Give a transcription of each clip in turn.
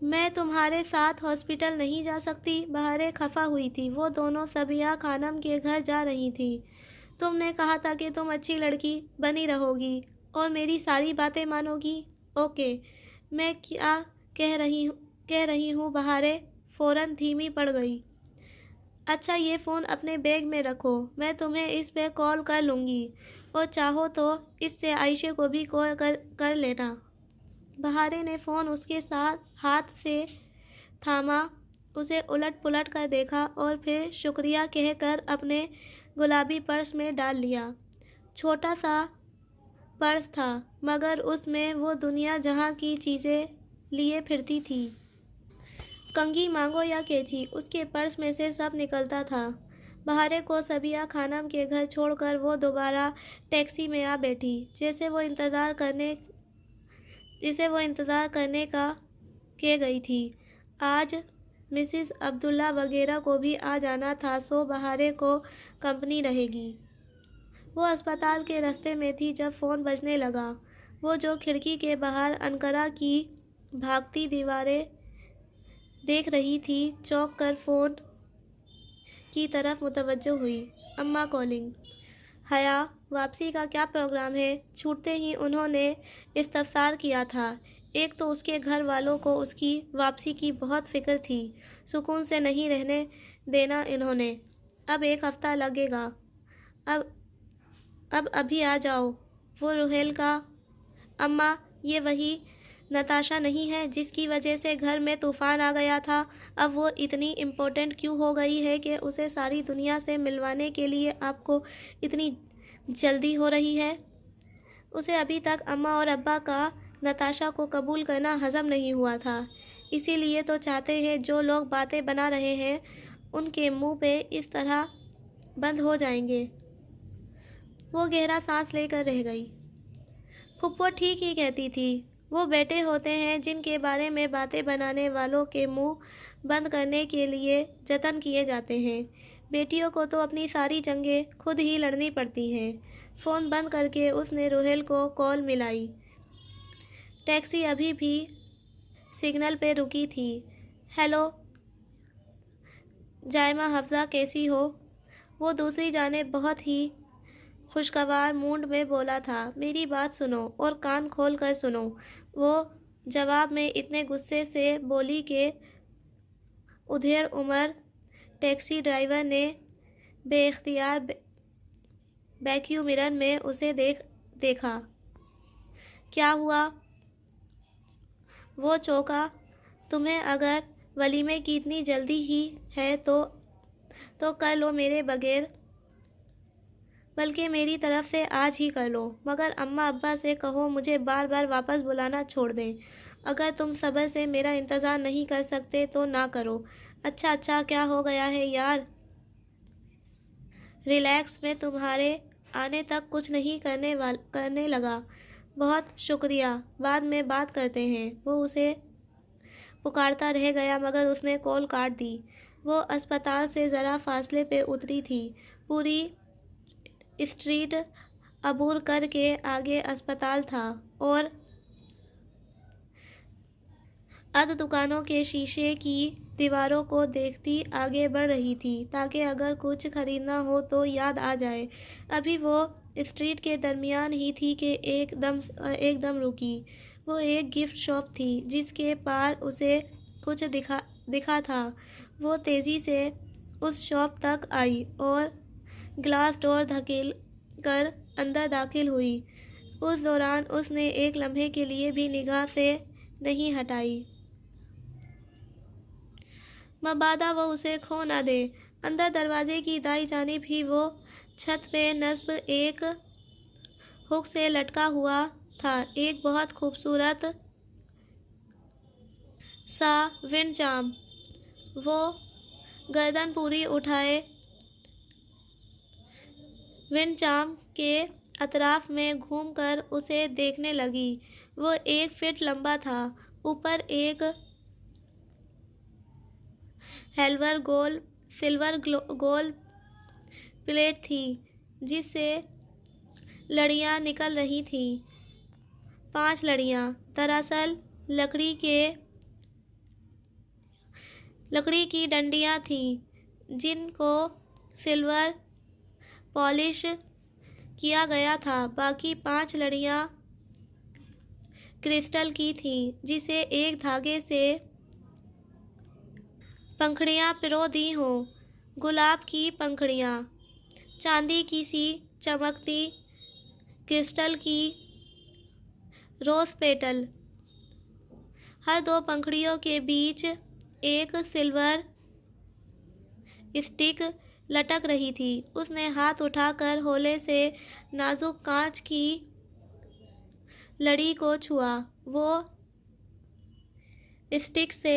میں تمہارے ساتھ ہاسپٹل نہیں جا سکتی؟ بہاریں خفا ہوئی تھی۔ وہ دونوں صبیحہ خانم کے گھر جا رہی تھیں۔ تم نے کہا تھا کہ تم اچھی لڑکی بنی رہو گی اور میری ساری باتیں مانو گی۔ اوکے، میں کیا کہہ رہی ہوں؟ بہاریں فوراً دھیمی پڑ گئی۔ اچھا، یہ فون اپنے بیگ میں رکھو، میں تمہیں اس پہ کال کر لوں گی، اور چاہو تو اس سے عائشہ کو بھی کال کر لینا۔ بہاریں نے فون اس کے ہاتھ سے تھاما، اسے الٹ پلٹ کر دیکھا اور پھر شکریہ کہہ کر اپنے گلابی پرس میں ڈال لیا۔ چھوٹا سا پرس تھا، مگر اس میں وہ دنیا جہاں کی چیزیں لیے پھرتی تھی۔ کنگھی مانگو یا قینچی، اس کے پرس میں سے سب نکلتا تھا۔ بہاریں کو صبیحہ خانم کے گھر چھوڑ کر وہ دوبارہ ٹیکسی میں آ بیٹھی۔ جسے وہ انتظار کرنے کا کہ گئی تھی۔ آج مسز عبداللہ وغیرہ کو بھی آ جانا تھا، سو بہاریں کو کمپنی رہے گی۔ وہ اسپتال کے راستے میں تھی جب فون بجنے لگا۔ وہ جو کھڑکی کے باہر انقرہ کی بھاگتی دیواریں دیکھ رہی تھی، چونک کر فون کی طرف متوجہ ہوئی۔ اماں کالنگ۔ حیا، واپسی کا کیا پروگرام ہے؟ چھوٹتے ہی انہوں نے استفسار کیا تھا۔ ایک تو اس کے گھر والوں کو اس کی واپسی کی بہت فکر تھی، سکون سے نہیں رہنے دینا انہوں نے۔ اب 1 ہفتہ لگے گا۔ اب ابھی آ جاؤ۔ وہ روحیل کا اماں، یہ وہی نتاشا نہیں ہے جس کی وجہ سے گھر میں طوفان آ گیا تھا؟ اب وہ اتنی امپورٹنٹ کیوں ہو گئی ہے کہ اسے ساری دنیا سے ملوانے کے لیے آپ کو اتنی جلدی ہو رہی ہے؟ اسے ابھی تک اماں اور ابا کا نتاشا کو قبول کرنا ہضم نہیں ہوا تھا، اسی لیے تو چاہتے ہیں جو لوگ باتیں بنا رہے ہیں ان کے منہ پہ اس طرح بند ہو جائیں گے۔ وہ گہرا سانس لے کر رہ گئی۔ پھپھو ٹھیک ہی کہتی تھی، وہ بیٹے ہوتے ہیں جن کے بارے میں باتیں بنانے والوں کے منہ بند کرنے کے لیے جتن کیے جاتے ہیں۔ بیٹیوں کو تو اپنی ساری جنگیں خود ہی لڑنی پڑتی ہیں۔ فون بند کر کے اس نے روحیل کو کال ملائی۔ ٹیکسی ابھی بھی سگنل پہ رکی تھی۔ ہیلو جائمہ حفصہ، کیسی ہو؟ وہ دوسری جانب بہت ہی خوشگوار موڈ میں بولا تھا۔ میری بات سنو اور کان کھول کر سنو۔ وہ جواب میں اتنے غصے سے بولی کہ ادھیڑ عمر ٹیکسی ڈرائیور نے بے اختیار بیکیو مرر میں اسے دیکھا۔ کیا ہوا؟ وہ چونکا۔ تمہیں اگر ولیمے کی اتنی جلدی ہی ہے تو کر لو میرے بغیر، بلکہ میری طرف سے آج ہی کر لو، مگر اماں ابا سے کہو مجھے بار بار واپس بلانا چھوڑ دیں۔ اگر تم صبر سے میرا انتظار نہیں کر سکتے تو نہ کرو۔ اچھا کیا ہو گیا ہے یار؟ ریلیکس، میں تمہارے آنے تک کچھ نہیں کرنے لگا۔ بہت شکریہ، بعد میں بات کرتے ہیں۔ وہ اسے پکارتا رہ گیا مگر اس نے کال کاٹ دی۔ وہ اسپتال سے ذرا فاصلے پہ اتری تھی۔ پوری اسٹریٹ عبور کر کے آگے اسپتال تھا اور دکانوں کے شیشے کی دیواروں کو دیکھتی آگے بڑھ رہی تھی تاکہ اگر کچھ خریدنا ہو تو یاد آ جائے۔ ابھی وہ اسٹریٹ کے درمیان ہی تھی کہ ایک دم رکی۔ وہ ایک گفٹ شاپ تھی جس کے پار اسے کچھ دکھا تھا۔ وہ تیزی سے اس شاپ تک آئی اور گلاس ڈور دھکیل کر اندر داخل ہوئی۔ اس دوران اس نے ایک لمحے کے لیے بھی نگاہ سے نہیں ہٹائی، مبادا وہ اسے کھو نہ دے۔ اندر دروازے کی دائیں جانب ہی وہ چھت پہ نصب ایک ہک سے لٹکا ہوا تھا ایک بہت خوبصورت سا ونڈ چائم۔ وہ گردن پوری اٹھائے ونڈ چائم کے اطراف میں گھوم کر اسے دیکھنے لگی۔ وہ 1 فٹ لمبا تھا۔ اوپر ایک سلور گول پلیٹ تھی جس سے لڑیاں نکل رہی تھیں۔ 5 لڑیاں، دراصل لکڑی کے لکڑی کی ڈنڈیاں تھیں جن کو سلور پالش کیا گیا تھا، باقی 5 لڑیاں کرسٹل کی تھیں جسے ایک دھاگے سے پنکھڑیاں پرو دی ہوں، گلاب کی پنکھڑیاں، چاندی کی سی چمکتی کرسٹل کی روز پیٹل، ہر 2 پنکھڑیوں کے بیچ ایک سلور اسٹک لٹک رہی تھی۔ اس نے ہاتھ اٹھا کر ہولے سے نازک کانچ کی لڑی کو چھوا، وہ اسٹک سے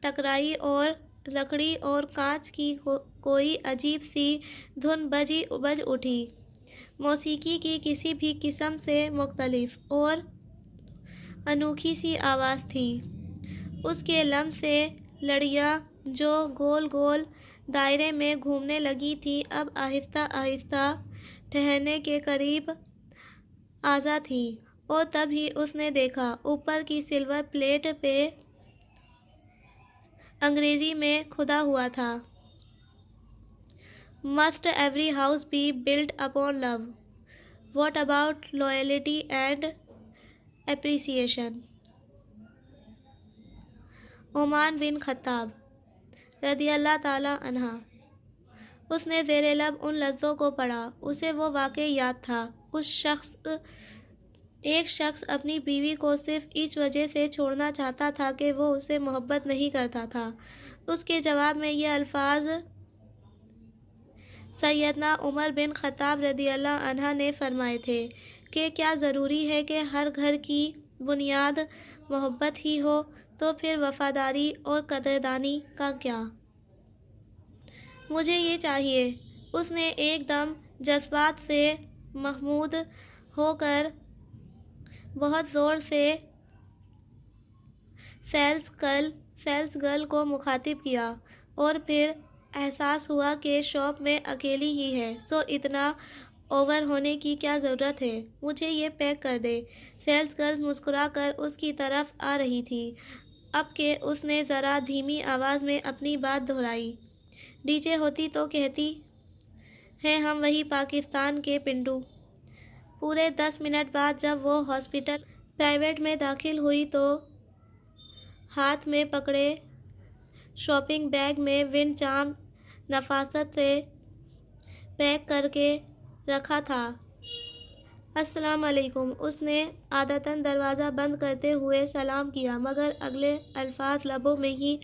ٹکرائی اور لکڑی اور کانچ کی کوئی عجیب سی دھن بج اٹھی، موسیقی کی کسی بھی قسم سے مختلف اور انوکھی سی آواز تھی۔ اس کے لمس سے لڑیاں جو گول گول دائرے میں گھومنے لگی تھیں اب آہستہ آہستہ ٹھہرنے کے قریب آزا تھیں، اور تبھی اس نے دیکھا اوپر کی سلور پلیٹ پہ انگریزی میں کھدا ہوا تھا، "Must every house be built upon love? What about loyalty and appreciation?" عثمان بن خطاب رضی اللہ تعالی عنہ۔ اس نے زیر لب ان لفظوں کو پڑھا۔ اسے وہ واقعہ یاد تھا۔ ایک شخص اپنی بیوی کو صرف اس وجہ سے چھوڑنا چاہتا تھا کہ وہ اسے محبت نہیں کرتا تھا۔ اس کے جواب میں یہ الفاظ سیدنا عمر بن خطاب رضی اللہ عنہ نے فرمائے تھے کہ کیا ضروری ہے کہ ہر گھر کی بنیاد محبت ہی ہو؟ تو پھر وفاداری اور قدردانی کا کیا؟ مجھے یہ چاہیے۔ اس نے ایک دم جذبات سے محمود ہو کر بہت زور سے سیلز گرل کو مخاطب کیا، اور پھر احساس ہوا کہ شاپ میں اکیلی ہی ہے، سو اتنا اوور ہونے کی کیا ضرورت ہے؟ مجھے یہ پیک کر دے۔ سیلز گرل مسکرا کر اس کی طرف آ رہی تھی، اب کہ اس نے ذرا دھیمی آواز میں اپنی بات دہرائی۔ ڈی جے ہوتی تو کہتی ہیں ہم وہی پاکستان کے پنڈو۔ پورے 10 منٹ بعد جب وہ ہاسپٹل پرائیویٹ میں داخل ہوئی تو ہاتھ میں پکڑے شاپنگ بیگ میں ونڈ چام نفاست سے پیک کر کے رکھا تھا۔ السلام علیکم، اس نے عادتاً دروازہ بند کرتے ہوئے سلام کیا، مگر اگلے الفاظ لبوں میں ہی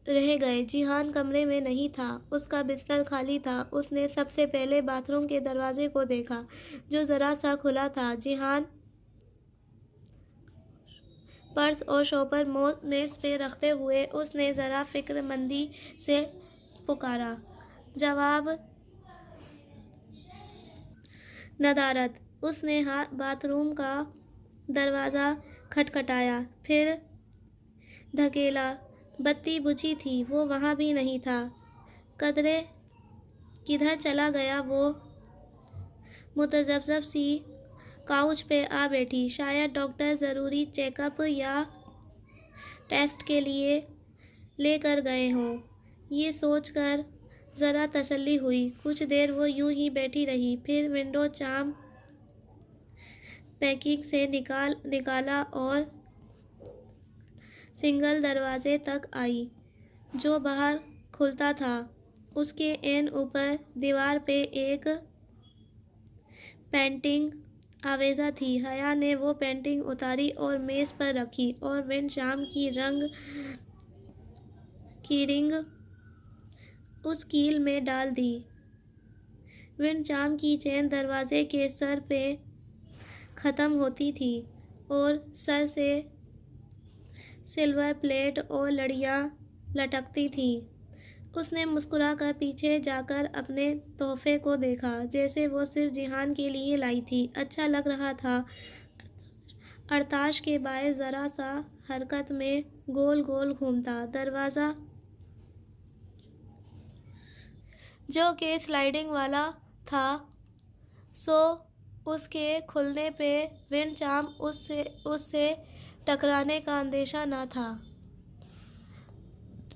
رہ گئے۔ جیہان کمرے میں نہیں تھا، اس کا بستر خالی تھا۔ اس نے سب سے پہلے باتھ روم کے دروازے کو دیکھا جو ذرا سا کھلا تھا۔ جیہان پرس اور شوپر میز پہ رکھتے ہوئے اس نے ذرا فکر مندی سے پکارا، جواب ندارد۔ اس نے باتھ روم کا دروازہ کھٹکھٹایا، پھر دھکیلا۔ بتی بجھی تھی، وہ وہاں بھی نہیں تھا۔ کدھر چلا گیا؟ وہ متذبذب سی کاؤچ پہ آ بیٹھی۔ شاید ڈاکٹر ضروری چیک اپ یا ٹیسٹ کے لیے لے کر گئے ہوں۔ یہ سوچ کر ذرا تسلی ہوئی۔ کچھ دیر وہ یوں ہی بیٹھی رہی، پھر ونڈو چام پیکنگ سے نکالا اور سنگل دروازے تک آئی جو باہر کھلتا تھا۔ اس کے عین اوپر دیوار پہ ایک پینٹنگ آویزاں تھی۔ حیا نے وہ پینٹنگ اتاری اور میز پر رکھی اور ونڈ چام کی رنگ اس کیل میں ڈال دی۔ ونڈ چام کی چین دروازے کے سر پہ ختم ہوتی تھی اور سر سے سلور پلیٹ اور لڑیاں لٹکتی تھیں۔ اس نے مسکرا کر پیچھے جا کر اپنے تحفے کو دیکھا، جیسے وہ صرف جیہان کے لیے لائی تھی۔ اچھا لگ رہا تھا۔ ارتعاش کے باعث ذرا سا حرکت میں گول گول گھومتا دروازہ، جو کہ سلائڈنگ والا تھا، سو اس کے کھلنے پہ ونڈ چام اس سے ٹکرانے کا اندیشہ نہ تھا۔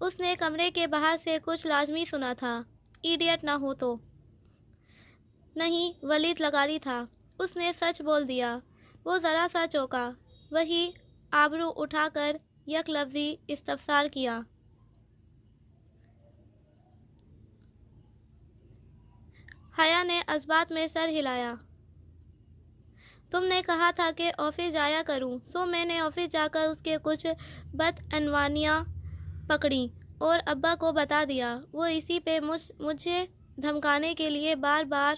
اس نے کمرے کے باہر سے کچھ لازمی سنا تھا، ایڈیٹ نہ ہو تو۔ نہیں، ولید لغاری تھا۔ اس نے سچ بول دیا۔ وہ ذرا سا چونکا، وہی آبرو اٹھا کر یک لفظی استفسار کیا۔ حیا نے اثبات میں سر ہلایا۔ تم نے کہا تھا کہ آفس جایا کروں، سو میں نے آفس جا کر اس کے کچھ بدعنوانیاں پکڑیں اور ابا کو بتا دیا۔ وہ اسی پہ مجھے دھمکانے کے لیے بار بار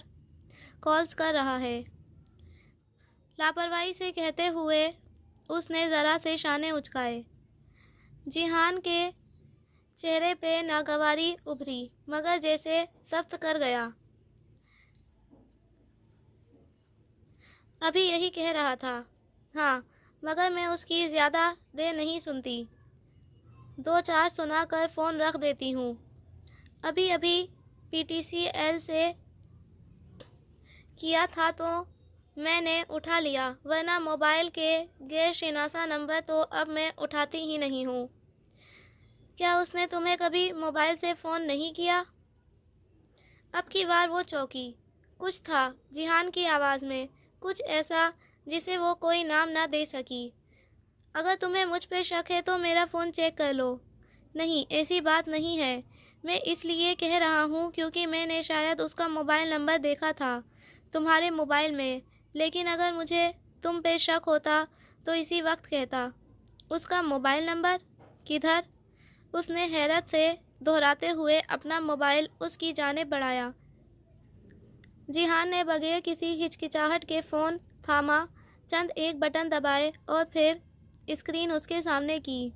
کالز کر رہا ہے۔ لاپرواہی سے کہتے ہوئے اس نے ذرا سے شانے اچکائے۔ جیحان کے چہرے پہ ناگواری ابھری، مگر جیسے ضبط کر گیا۔ ابھی یہی کہہ رہا تھا۔ ہاں، مگر میں اس کی زیادہ دیر نہیں سنتی، 2-4 سنا کر فون رکھ دیتی ہوں۔ ابھی پی ٹی سی ایل سے کیا تھا تو میں نے اٹھا لیا، ورنہ موبائل کے غیر شناسا نمبر تو اب میں اٹھاتی ہی نہیں ہوں۔ کیا اس نے تمہیں کبھی موبائل سے فون نہیں کیا؟ اب کی بار وہ چونکی۔ کچھ تھا جیحان کی آواز میں، کچھ ایسا جسے وہ کوئی نام نہ دے سکی۔ اگر تمہیں مجھ پہ شک ہے تو میرا فون چیک کر لو۔ نہیں، ایسی بات نہیں ہے۔ میں اس لیے کہہ رہا ہوں کیونکہ میں نے شاید اس کا موبائل نمبر دیکھا تھا تمہارے موبائل میں، لیکن اگر مجھے تم پہ شک ہوتا تو اسی وقت کہتا۔ اس کا موبائل نمبر؟ کدھر؟ اس نے حیرت سے دہراتے ہوئے اپنا موبائل اس کی جانب بڑھایا۔ جیحان نے بغیر کسی ہچکچاہٹ کے فون تھاما، چند ایک بٹن دبائے اور پھر اسکرین اس کے سامنے کی۔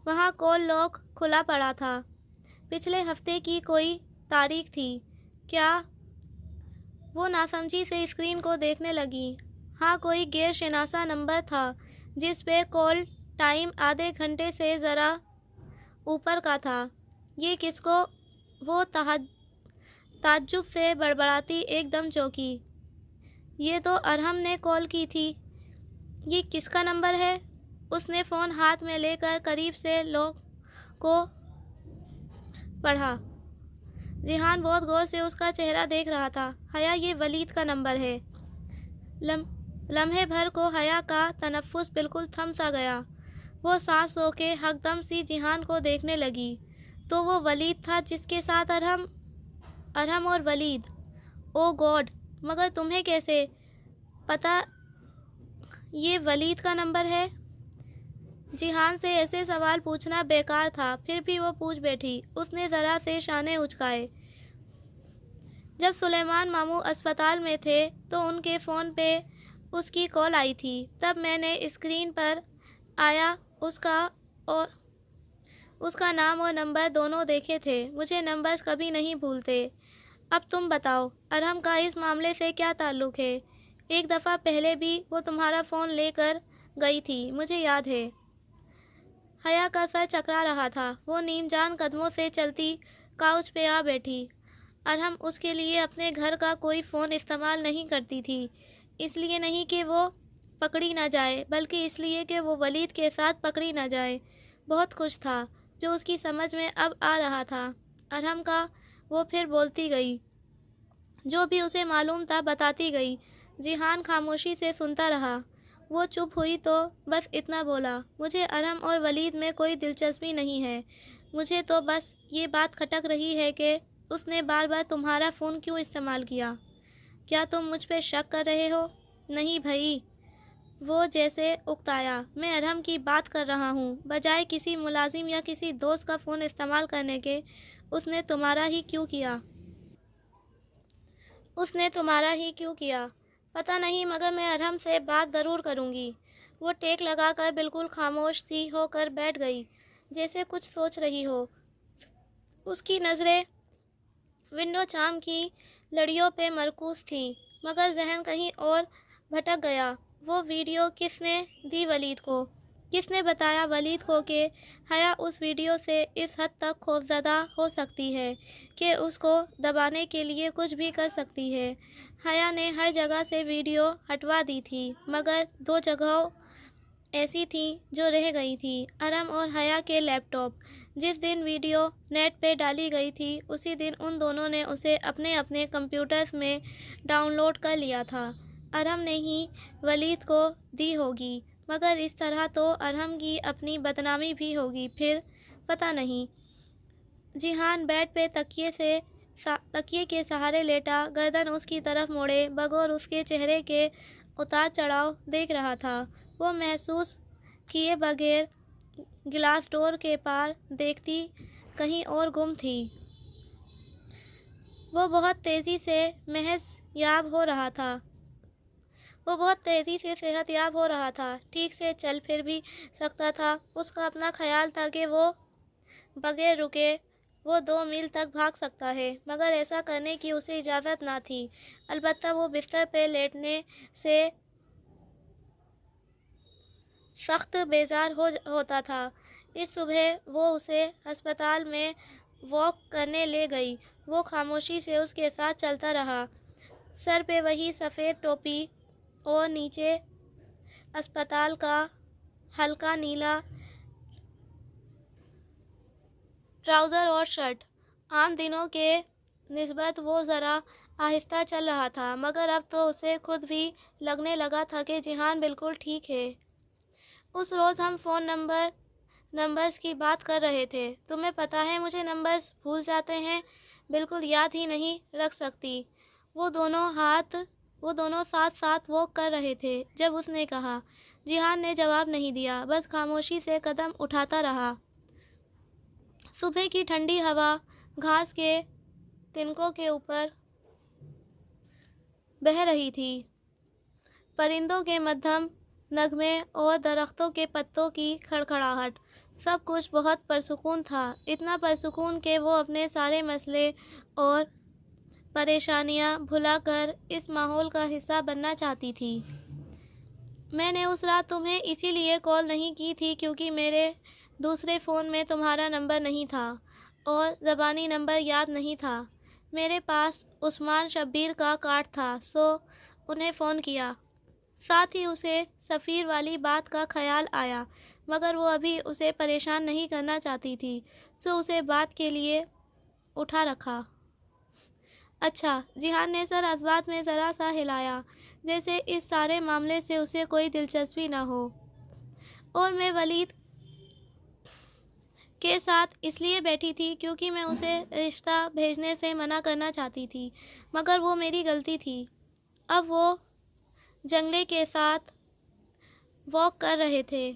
وہاں کال لاگ کھلا پڑا تھا۔ پچھلے ہفتے کی کوئی تاریخ تھی کیا؟ وہ ناسمجھی سے اسکرین کو دیکھنے لگی۔ ہاں، کوئی غیر شناسا نمبر تھا جس پہ کال ٹائم آدھے گھنٹے سے ذرا اوپر کا تھا۔ یہ کس کو؟ وہ تعجب سے بڑبڑاتی ایک دم چونکی۔ یہ تو ارحم نے کال کی تھی۔ یہ کس کا نمبر ہے؟ اس نے فون ہاتھ میں لے کر قریب سے لاگ کو پڑھا۔ جیحان بہت غور سے اس کا چہرہ دیکھ رہا تھا۔ حیا، یہ ولید کا نمبر ہے۔ لمحے بھر کو حیا کا تنفس بالکل تھم سا گیا۔ وہ سانس روکے ہک دم سی جیحان کو دیکھنے لگی۔ تو وہ ولید تھا جس کے ساتھ ارحم اور ولید۔ او گاڈ! مگر تمہیں کیسے پتا یہ ولید کا نمبر ہے؟ جیحان سے ایسے سوال پوچھنا بیکار تھا، پھر بھی وہ پوچھ بیٹھی۔ اس نے ذرا سے شانے اچکائے۔ جب سلیمان ماموں اسپتال میں تھے تو ان کے فون پہ اس کی کال آئی تھی، تب میں نے اسکرین پر آیا اس کا نام اور نمبر دونوں دیکھے تھے۔ مجھے نمبرز کبھی نہیں بھولتے۔ اب تم بتاؤ، ارحم کا اس معاملے سے کیا تعلق ہے؟ ایک دفعہ پہلے بھی وہ تمہارا فون لے کر گئی تھی، مجھے یاد ہے۔ حیا کا سر چکرا رہا تھا۔ وہ نیم جان قدموں سے چلتی کاؤچ پہ آ بیٹھی۔ ارحم اس کے لیے اپنے گھر کا کوئی فون استعمال نہیں کرتی تھی، اس لیے نہیں کہ وہ پکڑی نہ جائے، بلکہ اس لیے کہ وہ ولید کے ساتھ پکڑی نہ جائے۔ بہت کچھ تھا جو اس کی سمجھ میں اب آ رہا تھا ارحم کا۔ وہ پھر بولتی گئی، جو بھی اسے معلوم تھا بتاتی گئی۔ جیحان خاموشی سے سنتا رہا۔ وہ چپ ہوئی تو بس اتنا بولا، مجھے ارحم اور ولید میں کوئی دلچسپی نہیں ہے۔ مجھے تو بس یہ بات کھٹک رہی ہے کہ اس نے بار بار تمہارا فون کیوں استعمال کیا؟ کیا تم مجھ پہ شک کر رہے ہو؟ نہیں بھائی، وہ جیسے اکتایا۔ میں ارحم کی بات کر رہا ہوں۔ بجائے کسی ملازم یا کسی دوست کا فون استعمال کرنے کے، اس نے تمہارا ہی کیوں کیا؟ اس نے تمہارا ہی کیوں کیا؟ پتہ نہیں، مگر میں ارحم سے بات ضرور کروں گی۔ وہ ٹیک لگا کر بالکل خاموش سی ہو کر بیٹھ گئی، جیسے کچھ سوچ رہی ہو۔ اس کی نظریں ونڈو چام کی لڑیوں پہ مرکوز تھیں، مگر ذہن کہیں اور بھٹک گیا۔ وہ ویڈیو کس نے دی ولید کو؟ کس نے بتایا ولید کو کہ حیا اس ویڈیو سے اس حد تک خوفزدہ ہو سکتی ہے کہ اس کو دبانے کے لیے کچھ بھی کر سکتی ہے؟ حیا نے ہر جگہ سے ویڈیو ہٹوا دی تھی، مگر 2 جگہوں ایسی تھیں جو رہ گئی تھی، ارم اور حیا کے لیپ ٹاپ۔ جس دن ویڈیو نیٹ پہ ڈالی گئی تھی اسی دن ان دونوں نے اسے اپنے اپنے کمپیوٹرز میں ڈاؤن لوڈ کر لیا تھا۔ ارم نے ہی ولید کو دی ہوگی، مگر اس طرح تو ارم کی اپنی بدنامی بھی ہوگی پھر، پتہ نہیں۔ جیحان بیڈ پہ تکیے کے سہارے لیٹا، گردن اس کی طرف موڑے بغور اس کے چہرے کے اتار چڑھاؤ دیکھ رہا تھا۔ وہ محسوس کیے بغیر گلاس ڈور کے پار دیکھتی کہیں اور گم تھی۔ وہ بہت تیزی سے صحت یاب ہو رہا تھا، ٹھیک سے چل پھر بھی سکتا تھا۔ اس کا اپنا خیال تھا کہ وہ بغیر رکے وہ 2 میل تک بھاگ سکتا ہے، مگر ایسا کرنے کی اسے اجازت نہ تھی۔ البتہ وہ بستر پہ لیٹنے سے سخت بیزار ہوتا تھا۔ اس صبح وہ اسے ہسپتال میں واک کرنے لے گئی۔ وہ خاموشی سے اس کے ساتھ چلتا رہا، سر پہ وہی سفید ٹوپی اور نیچے اسپتال کا ہلکا نیلا ٹراؤزر اور شرٹ۔ عام دنوں کے نسبت وہ ذرا آہستہ چل رہا تھا، مگر اب تو اسے خود بھی لگنے لگا تھا کہ جیحان بالکل ٹھیک ہے۔ اس روز ہم فون نمبرز کی بات کر رہے تھے۔ تمہیں پتہ ہے مجھے نمبرز بھول جاتے ہیں، بالکل یاد ہی نہیں رکھ سکتی۔ وہ دونوں ساتھ ساتھ واک کر رہے تھے جب اس نے کہا۔ جیحان نے جواب نہیں دیا، بس خاموشی سے قدم اٹھاتا رہا۔ صبح کی ٹھنڈی ہوا گھاس کے تنکوں کے اوپر بہہ رہی تھی۔ پرندوں کے مدھم نغمے اور درختوں کے پتوں کی کھڑکھڑاہٹ، سب کچھ بہت پرسکون تھا، اتنا پرسکون کہ وہ اپنے سارے مسئلے اور پریشانیاں بھلا کر اس ماحول کا حصہ بننا چاہتی تھی۔ میں نے اس رات تمہیں اسی لیے کال نہیں کی تھی کیونکہ میرے دوسرے فون میں تمہارا نمبر نہیں تھا اور زبانی نمبر یاد نہیں تھا۔ میرے پاس عثمان شبیر کا کارڈ تھا سو انہیں فون کیا۔ ساتھ ہی اسے سفیر والی بات کا خیال آیا، مگر وہ ابھی اسے پریشان نہیں کرنا چاہتی تھی، سو اسے بات کے لیے اٹھا رکھا۔ اچھا، جیحان نے سر اس بات میں ذرا سا ہلایا جیسے اس سارے معاملے سے اسے کوئی دلچسپی نہ ہو۔ اور میں ولید کے ساتھ اس لیے بیٹھی تھی کیونکہ میں اسے رشتہ بھیجنے سے منع کرنا چاہتی تھی، مگر وہ میری غلطی تھی۔ اب وہ جنگلے کے ساتھ واک کر رہے تھے۔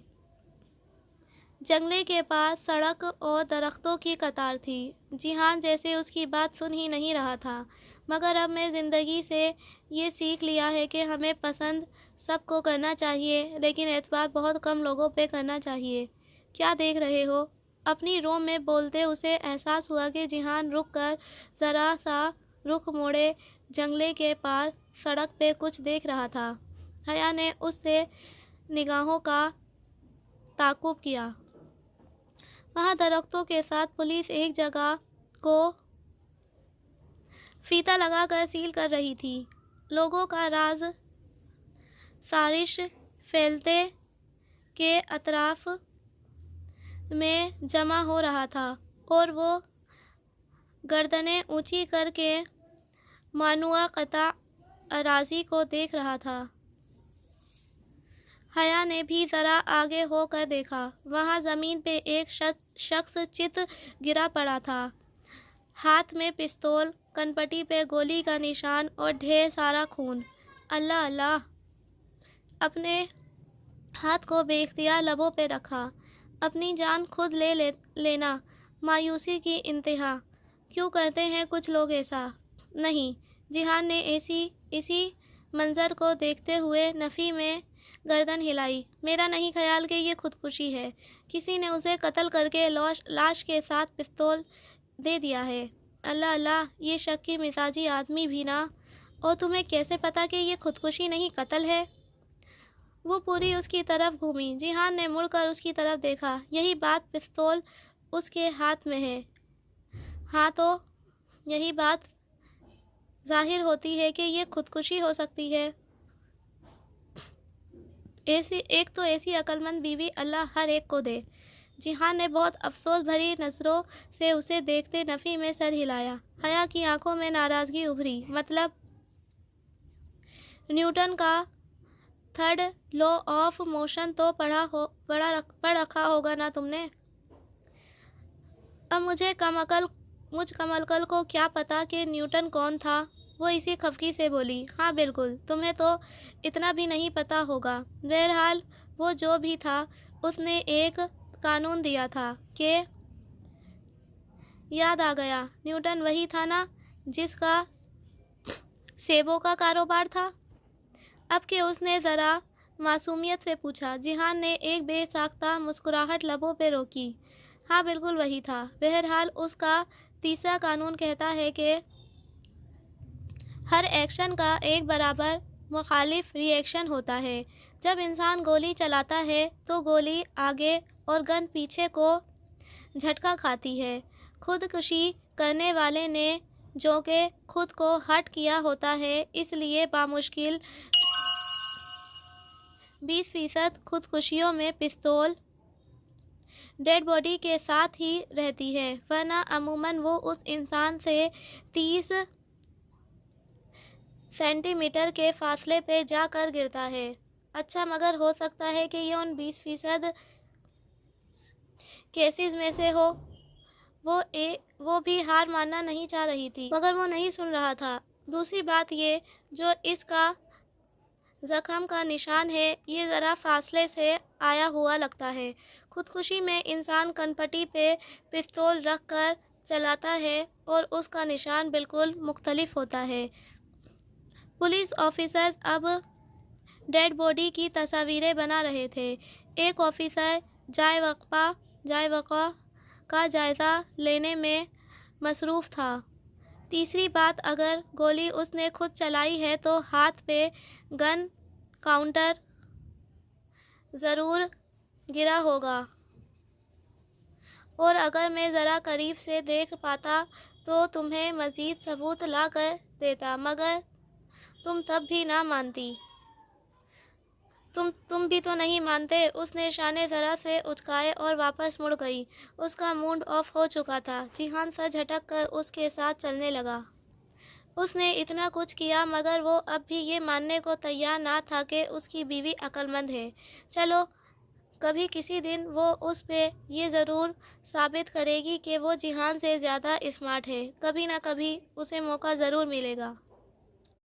جنگلے کے پاس سڑک اور درختوں کی قطار تھی۔ جیحان جیسے اس کی بات سن ہی نہیں رہا تھا، مگر اب میں زندگی سے یہ سیکھ لیا ہے کہ ہمیں پسند سب کو کرنا چاہیے لیکن اعتبار بہت کم لوگوں پہ کرنا چاہیے۔ کیا دیکھ رہے ہو؟ اپنی روم میں بولتے اسے احساس ہوا کہ جیحان رک کر ذرا سا رخ موڑے جنگلے کے پار سڑک پہ کچھ دیکھ رہا تھا۔ حیا نے اس سے نگاہوں کا تعاقب کیا۔ وہاں درختوں کے ساتھ پولیس ایک جگہ کو فیتہ لگا کر سیل کر رہی تھی۔ لوگوں کا راز سازش پھیلتے کے اطراف میں جمع ہو رہا تھا اور وہ گردنیں اونچی کر کے ممنوعہ قطع اراضی کو دیکھ رہا تھا۔ حیا نے بھی ذرا آگے ہو کر دیکھا۔ وہاں زمین پہ ایک شخص چت گرا پڑا تھا، ہاتھ میں پستول، کنپٹی پہ گولی کا نشان اور ڈھیر سارا خون۔ اللہ اللہ! اپنے ہاتھ کو بے اختیار لبوں پہ رکھا۔ اپنی جان خود لے لینا مایوسی کی انتہا۔ کیوں کرتے ہیں کچھ لوگ ایسا؟ نہیں، جیحان نے اسی منظر کو دیکھتے ہوئے نفی میں گردن ہلائی۔ میرا نہیں خیال کہ یہ خودکشی ہے، کسی نے اسے قتل کر کے لاش کے ساتھ پستول دے دیا ہے۔ اللہ اللہ! یہ شکی مزاجی آدمی بھی نا! اور تمہیں کیسے پتا کہ یہ خودکشی نہیں قتل ہے؟ وہ پوری اس کی طرف گھومی۔ جیحان نے مڑ کر اس کی طرف دیکھا۔ یہی بات، پستول اس کے ہاتھ میں ہے۔ ہاں تو یہی بات ظاہر ہوتی ہے کہ یہ خودکشی ہو سکتی ہے۔ ایسی عقلمند بیوی اللہ ہر ایک کو دے۔ جیحان نے بہت افسوس بھری نظروں سے اسے دیکھتے نفی میں سر ہلایا۔ حیا کی آنکھوں میں ناراضگی ابھری۔ مطلب نیوٹن کا تھرڈ لا آف موشن تو پڑھ رکھا ہوگا نا تم نے؟ اب مجھ کم عقل کو کیا پتا کہ نیوٹن کون تھا؟ وہ اسی خفگی سے بولی۔ ہاں بالکل، تمہیں تو اتنا بھی نہیں پتا ہوگا۔ بہرحال وہ جو بھی تھا، اس نے ایک قانون دیا تھا کہ… یاد آ گیا، نیوٹن وہی تھا نا جس کا سیبوں کا کاروبار تھا؟ اب کہ اس نے ذرا معصومیت سے پوچھا۔ جیحان نے ایک بے ساختہ مسکراہٹ لبوں پہ روکی۔ ہاں بالکل وہی تھا۔ بہرحال اس کا تیسرا قانون کہتا ہے کہ ہر ایکشن کا ایک برابر مخالف ری ایکشن ہوتا ہے۔ جب انسان گولی چلاتا ہے تو گولی آگے اور گن پیچھے کو جھٹکا کھاتی ہے۔ خودکشی کرنے والے نے جو کہ خود کو ہرٹ کیا ہوتا ہے، اس لیے بامشکل 20% خودکشیوں میں پستول ڈیڈ باڈی کے ساتھ ہی رہتی ہے، ورنہ عموماً وہ اس انسان سے 30 سینٹی میٹر کے فاصلے پہ جا کر گرتا ہے۔ اچھا، مگر ہو سکتا ہے کہ یہ ان 20% کیسز میں سے ہو۔ وہ بھی ہار ماننا نہیں چاہ رہی تھی، مگر وہ نہیں سن رہا تھا۔ دوسری بات یہ جو اس کا زخم کا نشان ہے، یہ ذرا فاصلے سے آیا ہوا لگتا ہے۔ خودکشی میں انسان کنپٹی پہ پستول رکھ کر چلاتا ہے اور اس کا نشان بالکل مختلف ہوتا ہے۔ پولیس آفیسرز اب ڈیڈ باڈی کی تصاویریں بنا رہے تھے۔ ایک آفیسر جائے وقوع کا جائزہ لینے میں مصروف تھا۔ تیسری بات، اگر گولی اس نے خود چلائی ہے تو ہاتھ پہ گن کاؤنٹر ضرور گرا ہوگا، اور اگر میں ذرا قریب سے دیکھ پاتا تو تمہیں مزید ثبوت لا کر دیتا، مگر تم تب بھی نہ مانتی۔ تم بھی تو نہیں مانتے۔ اس نے شانے ذرا سے اچکائے اور واپس مڑ گئی۔ اس کا موڈ آف ہو چکا تھا۔ جیحان سر جھٹک کر اس کے ساتھ چلنے لگا۔ اس نے اتنا کچھ کیا مگر وہ اب بھی یہ ماننے کو تیار نہ تھا کہ اس کی بیوی عقلمند ہے۔ چلو، کبھی کسی دن وہ اس پہ یہ ضرور ثابت کرے گی کہ وہ جیحان سے زیادہ اسمارٹ ہے۔ کبھی نہ کبھی اسے موقع ضرور ملے گا۔